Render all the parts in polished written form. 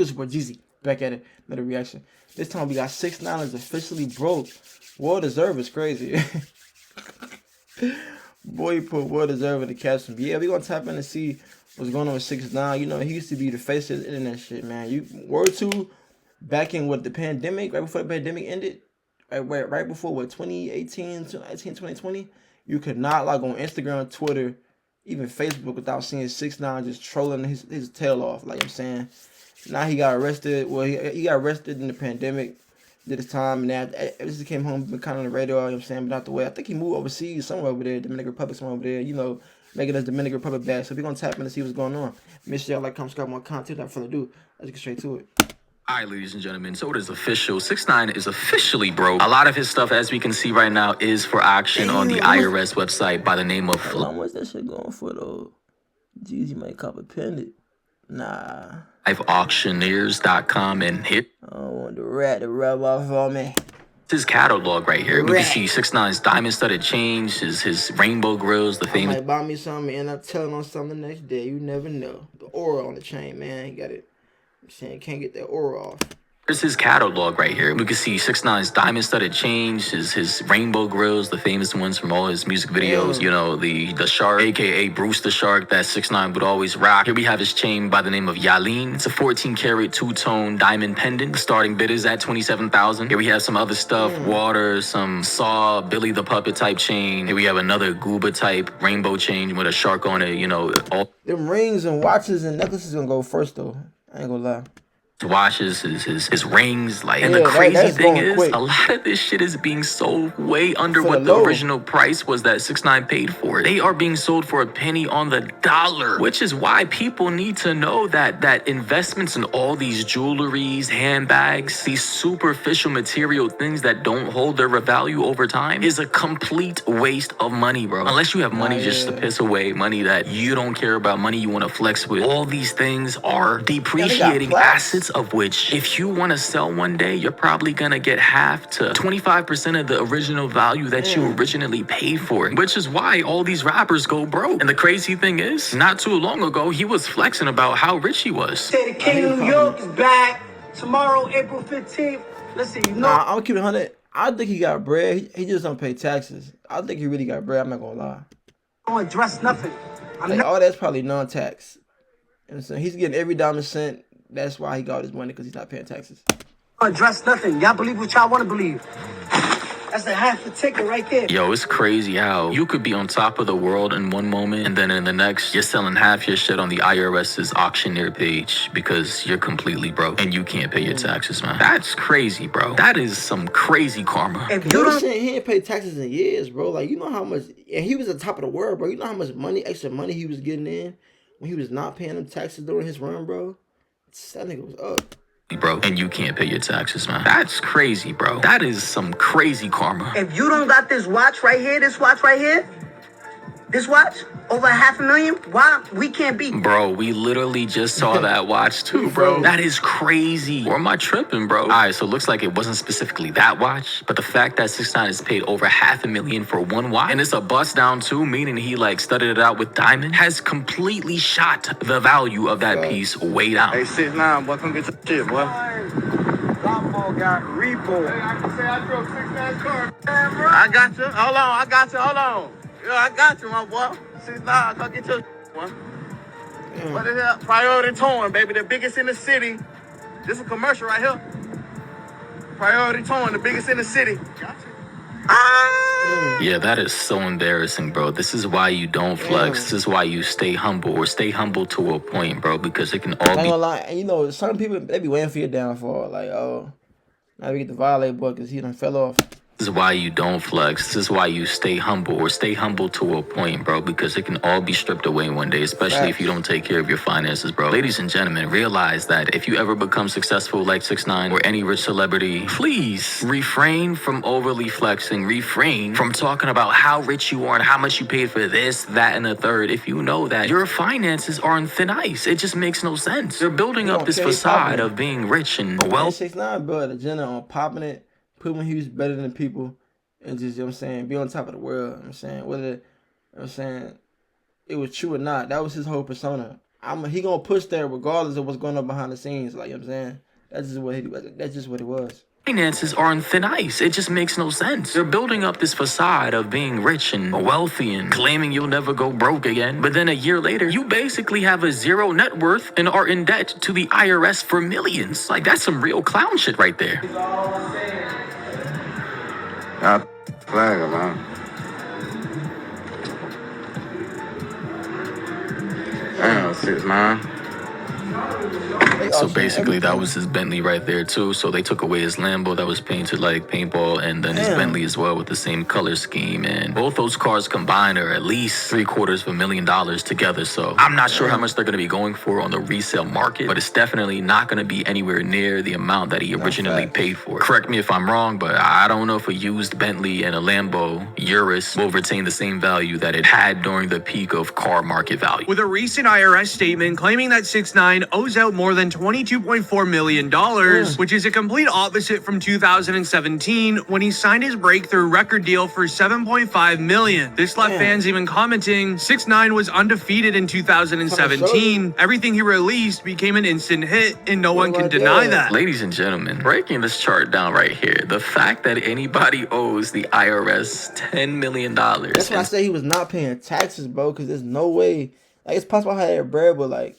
Exclusive for Geezy. Back at it. Another reaction. This time we got 6ix9ine is officially broke. Well deserved is crazy. Boy, you put well deserved in the caption. But yeah, we gonna tap in and see what's going on with 6ix9ine. You know, he used to be the face of the internet shit, man. You word to back in what the pandemic, right before the pandemic ended, right before what 2018, 2020, you could not log on Instagram, Twitter, even Facebook without seeing 6ix9ine just trolling his tail off. Like I'm saying. Now he got arrested. Well, he got arrested in the pandemic. Did his time, and now ever since he came home, been kind of on the radar. You know what I'm saying, but not the way. I think he moved overseas, somewhere over there, Dominican Republic, somewhere over there. You know, making us Dominican Republic back. So we're gonna tap in and see what's going on. Make sure y'all like, comment, subscribe, more content. Without further ado, let's get straight to it. All right, ladies and gentlemen, so it is official. 6ix9ine is officially broke. A lot of his stuff, as we can see right now, is for auction on the IRS website by the name of... How much that shit going for, though? Geezy might cop a pendant. Nah. Auctioneers.com and hit. I don't want the rat to rub off on me. His catalog right here. We can see 6ix9ine's diamond-studded chains, his rainbow grills, the famous... I might buy me something and I'm telling on something the next day. You never know. The aura on the chain, man. You got it. I'm saying, can't get that aura off. Here's his catalog right here. We can see 6ix9ine's diamond-studded chains, his rainbow grills, the famous ones from all his music videos. You know, the shark, aka Bruce the Shark, that 6ix9ine would always rock. Here we have his chain by the name of Yaleen. It's a 14-karat two-tone diamond pendant. The starting bid is at $27,000. Here we have some other stuff, water, some Saw, Billy the Puppet type chain. Here we have another Gooba type rainbow chain with a shark on it. You know, all them rings and watches and necklaces gonna go first though. I ain't gonna lie. Watches, his rings, like, and the crazy thing is, a lot of this shit is being sold way under what the original price was that 6ix9ine paid for it. They are being sold for a penny on the dollar, which is why people need to know that investments in all these jewelries, handbags, these superficial material things that don't hold their value over time is a complete waste of money, bro. Unless you have money just to piss away, money that you don't care about, money you want to flex with. All these things are depreciating assets, of which, if you want to sell one day, you're probably gonna get half to 25% of the original value that you originally paid for it, which is why all these rappers go broke. And the crazy thing is, not too long ago, he was flexing about how rich he was. Say the King of New York is back tomorrow, April 15th. Let's see, you know. Nah, I'll keep it 100. I think he got bread. He just don't pay taxes. I think he really got bread. I'm not gonna lie. I don't address nothing. All that's probably non-tax. You know what I'm saying? He's getting every diamond cent. That's why he got his money, because he's not paying taxes. Address nothing. Y'all believe what y'all want to believe. That's a half the ticket right there. Yo, it's crazy how you could be on top of the world in one moment, and then in the next, you're selling half your shit on the IRS's auctioneer page because you're completely broke and you can't pay your taxes, man. That's crazy, bro. That is some crazy karma. If you don't say he ain't paid taxes in years, bro. Like, you know how much, and he was at the top of the world, bro. You know how much money, extra money he was getting in when he was not paying them taxes during his run, bro. That nigga was up. Bro, and you can't pay your taxes, man. That's crazy, bro. That is some crazy karma. If you don't got this watch right here, this watch, over $500,000, why we can't be? Bro, we literally just saw that watch too, bro. That is crazy. Or am I tripping, bro? All right, so it looks like it wasn't specifically that watch, but the fact that 6ix9ine has paid over $500,000 for one watch, and it's a bust down too, meaning he like studded it out with diamond, has completely shot the value of that piece way down. Hey, 6ix9ine, boy, come get your shit, boy. Lamo got repo. Hey, I can say I drove 6ix9ine's car. I got you. Hold on. Yeah, I got you, my boy. 6ix9ine, come get your boy. What the hell? Priority Towing, baby. The biggest in the city. This is a commercial right here. Priority Towing, the biggest in the city. Got you. Yeah, that is so embarrassing, bro. This is why you don't flex. This is why you stay humble, or stay humble to a point, bro, because it can all be... I ain't gonna lie. And you know, some people, they be waiting for your downfall. Like, oh, now we get the violate boy because he done fell off. This is why you don't flex. This is why you stay humble, or stay humble to a point, bro, because it can all be stripped away one day, especially if you don't take care of your finances, bro. Ladies and gentlemen, realize that if you ever become successful like 6ix9ine or any rich celebrity, please refrain from overly flexing. Refrain from talking about how rich you are and how much you paid for this, that, and the third. If you know that your finances are on thin ice, it just makes no sense. You're building up this facade of being rich and wealthy. 6ix9ine built an agenda on popping it, proving he was better than people, and just, you know what I'm saying, be on top of the world. You know what I'm saying, whether, you know what I'm saying, it was true or not, that was his whole persona. he gonna push that regardless of what's going on behind the scenes. Like, you know what I'm saying? That's just what it was. Finances are on thin ice. It just makes no sense. They're building up this facade of being rich and wealthy and claiming you'll never go broke again. But then a year later, you basically have a zero net worth and are in debt to the IRS for millions. Like, that's some real clown shit right there. Flag, man. Damn, 6ix9ine. So basically, that was his Bentley right there too. So they took away his Lambo that was painted like paintball, and then his Bentley as well with the same color scheme. And both those cars combined are at least $750,000 together. So I'm not sure how much they're going to be going for on the resale market, but it's definitely not going to be anywhere near the amount that he originally paid for. Correct me if I'm wrong, but I don't know if a used Bentley and a Lambo Urus will retain the same value that it had during the peak of car market value. With a recent IRS statement claiming that 6ix9ine owes out more than $22.4 million, which is a complete opposite from 2017 when he signed his breakthrough record deal for $7.5 million. This left fans even commenting, 6ix9ine was undefeated in 2017. Everything he released became an instant hit, and no one can deny that. Ladies and gentlemen, breaking this chart down right here, the fact that anybody owes the IRS $10 million. That's why I say he was not paying taxes, bro, because there's no way. Like, it's possible I had bread, but like,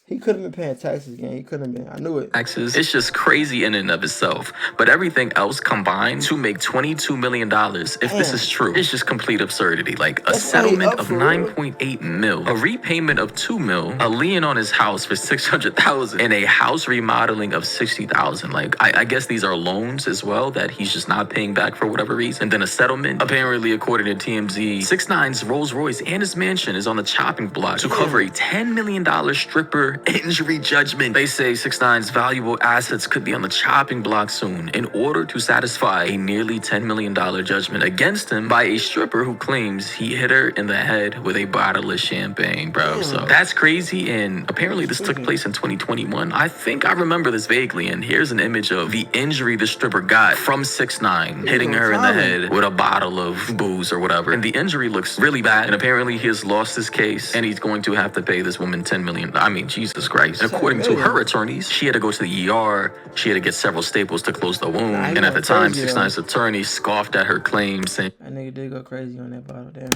he couldn't have been paying taxes again. He couldn't have been. I knew it. Taxes. It's just crazy in and of itself. But everything else combined to make $22 million, if this is true, it's just complete absurdity. Like a settlement of 9.8 mil, a repayment of 2 mil, a lien on his house for 600,000, and a house remodeling of 60,000. Like, I guess these are loans as well that he's just not paying back for whatever reason. And then a settlement. Apparently, according to TMZ, 6ix9ine's Rolls Royce and his mansion is on the chopping block to cover a $10 million stripper injury judgment. They say 6ix9ine's valuable assets could be on the chopping block soon in order to satisfy a nearly $10 million judgment against him by a stripper who claims he hit her in the head with a bottle of champagne, bro. So that's crazy, and apparently this took place in 2021. I think I remember this vaguely, and here's an image of the injury the stripper got from 6ix9ine hitting her in the head with a bottle of booze or whatever. And the injury looks really bad, and apparently he has lost his case, and he's going to have to pay this woman $10 million. I mean, Jesus Christ. And according to her attorneys, she had to go to the ER. She had to get several staples to close the wound. And at the time, 6ix9ine's attorney scoffed at her claim, saying that nigga did go crazy on that bottle, damn.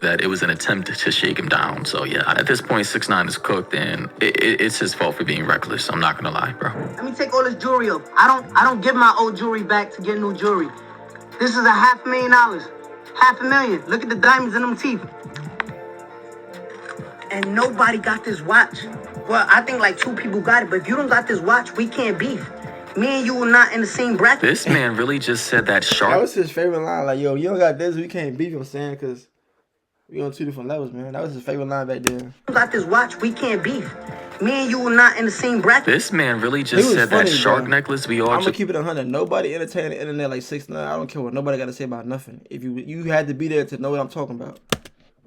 That it was an attempt to shake him down. So yeah, at this point, 6ix9ine is cooked, and it's his fault for being reckless. I'm not gonna lie, bro. Let me take all this jewelry up. I don't give my old jewelry back to get new jewelry. This is $500,000. $500,000. Look at the diamonds in them teeth. And nobody got this watch. Well, I think like 2 people got it, but if you don't got this watch, we can't beef. Me and you are not in the same bracket. This man really just said that sharp. That was his favorite line. Like, yo, you don't got this, we can't beef, you know what I'm saying? Because we on 2 different levels, man. That was his favorite line back then. You got this watch, we can't beef. Me and you are not in the same bracket. This man really just said funny, that shark necklace we all. I'm gonna keep it 100. Nobody entertain the internet like 6ix9ine. I don't care what nobody got to say about nothing. If you had to be there to know what I'm talking about.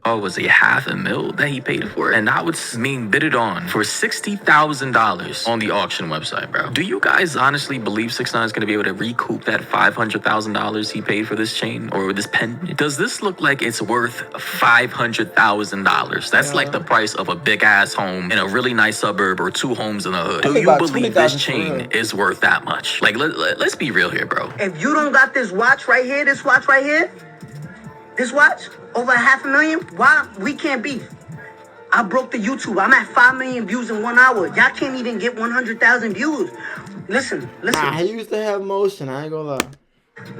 Oh, was a $500,000 that he paid for it? And now it's being bidded on for $60,000 on the auction website, bro. Do you guys honestly believe 6ix9ine is going to be able to recoup that $500,000 he paid for this chain or this pen? Does this look like it's worth $500,000? That's like the price of a big ass home in a really nice suburb or 2 homes in the hood. Do you believe this chain is worth that much? Like, let's be real here, bro. If you don't got this watch right here, this watch right here, this watch, over $500,000, why we can't beef? I broke the YouTube. I'm at 5 million views in 1 hour. Y'all can't even get 100,000 views. Listen. Nah, he used to have motion. I ain't gonna lie.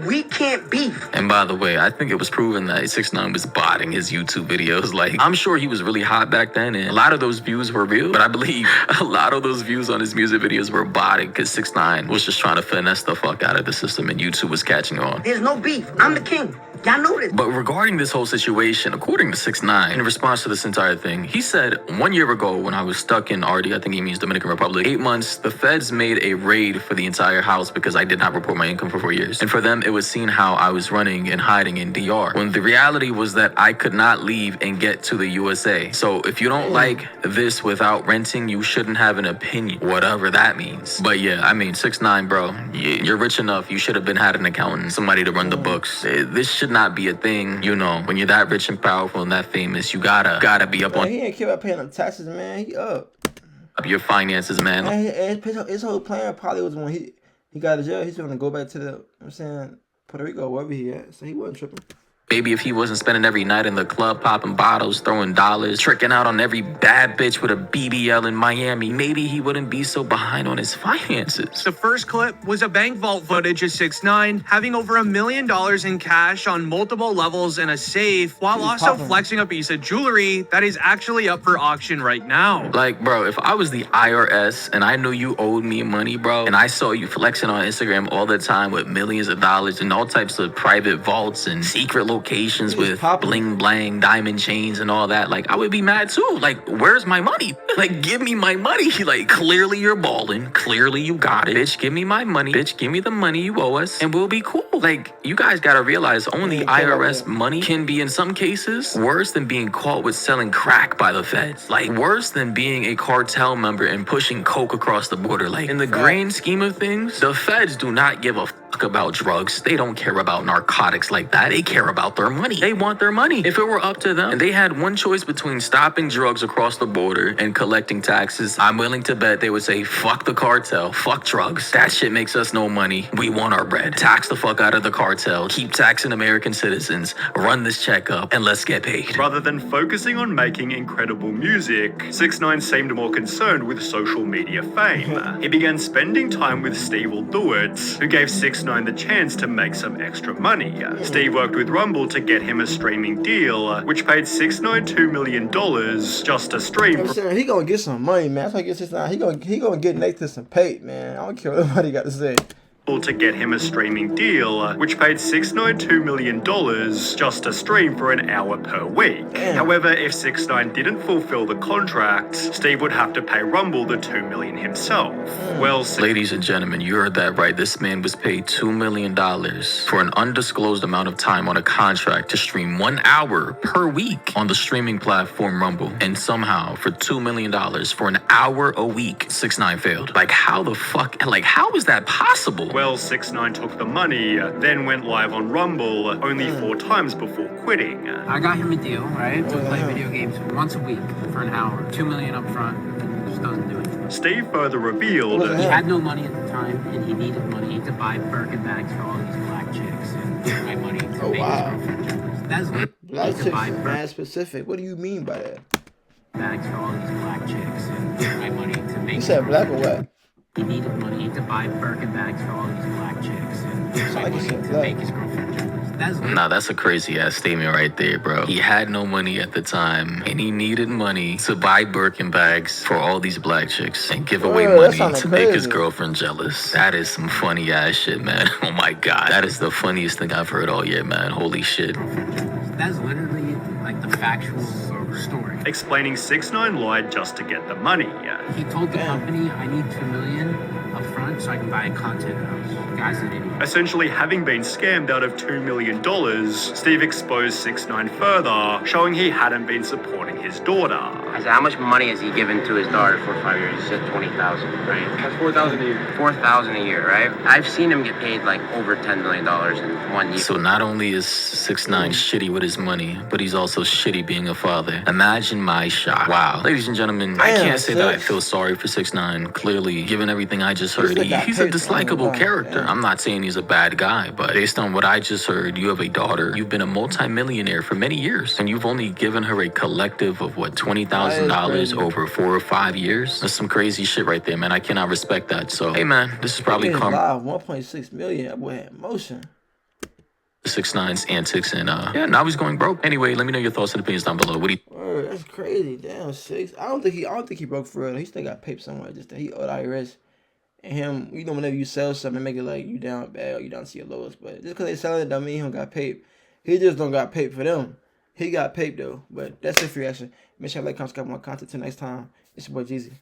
We can't beef. And by the way, I think it was proven that 6ix9ine was botting his YouTube videos. Like, I'm sure he was really hot back then, and a lot of those views were real. But I believe a lot of those views on his music videos were botted because 6ix9ine was just trying to finesse the fuck out of the system, and YouTube was catching on. There's no beef. I'm the king. Y'all know this. But regarding this whole situation, according to 6ix9ine, in response to this entire thing, he said 1 year ago when I was stuck in RD, I think he means Dominican Republic, 8 months, the feds made a raid for the entire house because I did not report my income for 4 years. And for them, it was seen how I was running and hiding in DR, when the reality was that I could not leave and get to the USA. So if you don't like this without renting, you shouldn't have an opinion, whatever that means. But yeah, I mean, 6ix9ine, bro, you're rich enough. You should have had an accountant, somebody to run the books. This should not be a thing. You know, when you're that rich and powerful and that famous, you gotta be up Man, on he ain't care about paying them taxes, man. He up. your finances, man. And his whole plan probably was when he got out of jail, he's gonna go back to the, you know what I'm saying, Puerto Rico, wherever he at. So he wasn't tripping. Maybe if he wasn't spending every night in the club popping bottles, throwing dollars, tricking out on every bad bitch with a BBL in Miami, maybe he wouldn't be so behind on his finances. The first clip was a bank vault footage of 6ix9ine having over $1 million in cash on multiple levels in a safe, while also flexing a piece of jewelry that is actually up for auction right now. Like, bro, if I was the IRS and I knew you owed me money, bro, and I saw you flexing on Instagram all the time with millions of dollars and all types of private vaults and secret locations with bling blang diamond chains and all that, like, I would be mad too. Like, where's my money? Like, give me my money. Like, clearly you're balling, clearly you got it, bitch. Give me my money, bitch. Give me the money you owe us and we'll be cool. Like, you guys gotta realize only IRS money can be in some cases worse than being caught with selling crack by the feds, like worse than being a cartel member and pushing coke across the border. Like, in the grand scheme of things, the feds do not give a fuck about drugs. They don't care about narcotics like that. They care about their money. They want their money. If it were up to them and they had one choice between stopping drugs across the border and collecting taxes, I'm willing to bet they would say, fuck the cartel, fuck drugs. That shit makes us no money. We want our bread. Tax the fuck out of the cartel. Keep taxing American citizens. Run this check up and let's get paid. Rather than focusing on making incredible music, 6ix9ine seemed more concerned with social media fame. He began spending time with Steve Will Do It, who gave 6ix9ine the chance to make some extra money. Steve worked with Rumble to get him a streaming deal, which paid 6ix9ine $2 million just to stream. I'm saying he gonna get some money, man. That's why I guess it's not. He gonna get Nathan some pay, man. I don't care what nobody got to say. To get him a streaming deal, which paid 6ix9ine $2 million just to stream for an hour per week. Damn. However, if 6ix9ine didn't fulfill the contract, Steve would have to pay Rumble the $2 million himself. Well, ladies and gentlemen, you heard that right. This man was paid $2 million for an undisclosed amount of time on a contract to stream 1 hour per week on the streaming platform Rumble. And somehow, for $2 million for an hour a week, 6ix9ine failed. Like, how the fuck, like, how is that possible? Well, 6ix9ine took the money, then went live on Rumble only 4 times before quitting. I got him a deal, right, to play video games once a week for an hour. $2 million up front, just doesn't do it. Steve further revealed he had no money at the time, and he needed money to buy Birkin bags for all these black chicks and get my money to make his girlfriend jealous. That's Black chicks is mad specific. What do you mean by that? Bags for all these black chicks and get my money to make. You said black or what? He needed money to buy Birkin bags for all these black chicks and get my money to make his girlfriend jealous. Nah, that's a crazy ass statement right there, bro. He had no money at the time, and he needed money to buy Birkin bags for all these black chicks and give away money to make his girlfriend jealous. That is some funny ass shit, man. Oh my god, that is the funniest thing I've heard all year, man. Holy shit. That's literally like the factual story. Explaining 6ix9ine lied just to get the money. He told the company, I need $2 million up front so I can buy a content house. The guy's an idiot. Essentially, having been scammed out of $2 million, Steve exposed 6ix9ine further, showing he hadn't been supporting his daughter. I said, how much money has he given to his daughter for 5 years? He said $20,000, right? That's $4,000 a year. $4,000 a year, right? I've seen him get paid like over $10 million in 1 year. So not only is 6ix9ine shitty with his money, but he's also shitty being a father. Imagine my shock. Wow. Ladies and gentlemen, I can't say that I feel sorry for 6ix9ine. Clearly, given everything I just heard, he's a dislikable character. I'm not saying he's a bad guy, but based on what I just heard, you have a daughter, you've been a multimillionaire for many years, and you've only given her a collective of what, $20,000 over 4 or 5 years? That's some crazy shit right there, man. I cannot respect that. So, hey man, this is probably karma. 1.6 million, that boy had emotion. 6ix9ine's antics, and yeah, now he's going broke. Anyway, let me know your thoughts and opinions down below. What do you? Word, that's crazy. Damn, 6. I don't think he broke for real. He still got paid somewhere. Just that he owed IRS. And him, you know, whenever you sell something, make it like you down bad or you down to your lowest. But just because they selling it don't mean he don't got paid. He just don't got paid for them. He got paid though. But that's it for your reaction. Make sure you like, comment, subscribe, more content. Till next time, it's your boy Geezy.